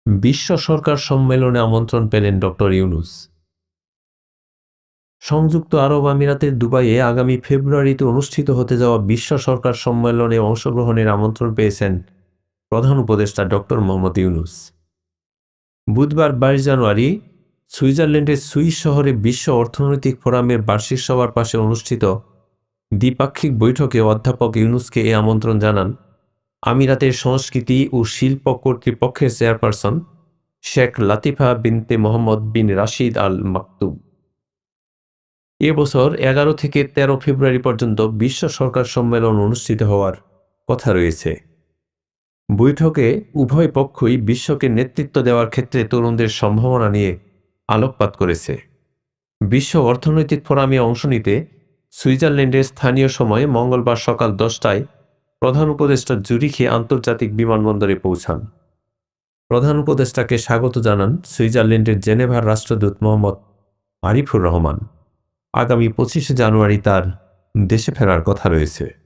বিশ্ব সরকার সম্মেলনে আমন্ত্রণ পেলেন ডক্টর ইউনূস। সংযুক্ত আরব আমিরাতের দুবাইয়ে আগামী ফেব্রুয়ারিতে অনুষ্ঠিত হতে যাওয়া বিশ্ব সরকার সম্মেলনে অংশগ্রহণের আমন্ত্রণ পেয়েছেন প্রধান উপদেষ্টা ডক্টর মোহাম্মদ ইউনূস। বুধবার 22 জানুয়ারি সুইজারল্যান্ডের সুইস শহরে বিশ্ব অর্থনৈতিক ফোরামের বার্ষিক সভার পাশে অনুষ্ঠিত দ্বিপাক্ষিক বৈঠকে অধ্যাপক ইউনূসকে এ আমন্ত্রণ জানান আমিরাতের সংস্কৃতি ও শিল্প কর্তৃপক্ষের চেয়ারপারসন শেখ লাতিফা বিনতে মোহাম্মদ বিন রাশিদ আল মাকতুম। এ বছর 11 থেকে 13 ফেব্রুয়ারি পর্যন্ত বিশ্ব সরকার সম্মেলন অনুষ্ঠিত হওয়ার কথা রয়েছে। বৈঠকে উভয় পক্ষই বিশ্বকে নেতৃত্ব দেওয়ার ক্ষেত্রে তরুণদের সম্ভাবনা নিয়ে আলোকপাত করেছে। বিশ্ব অর্থনৈতিক ফোরামে অংশ নিতে সুইজারল্যান্ডের স্থানীয় সময়ে মঙ্গলবার সকাল 10টায় প্রধান উপদেষ্টা জুরিখে আন্তর্জাতিক বিমানবন্দরে পৌঁছান। প্রধান উপদেষ্টাকে স্বাগত জানান সুইজারল্যান্ডের জেনেভার রাষ্ট্রদূত মোহাম্মদ আরিফুর রহমান। আগামী 25 জানুয়ারি তার দেশে ফেরার কথা রয়েছে।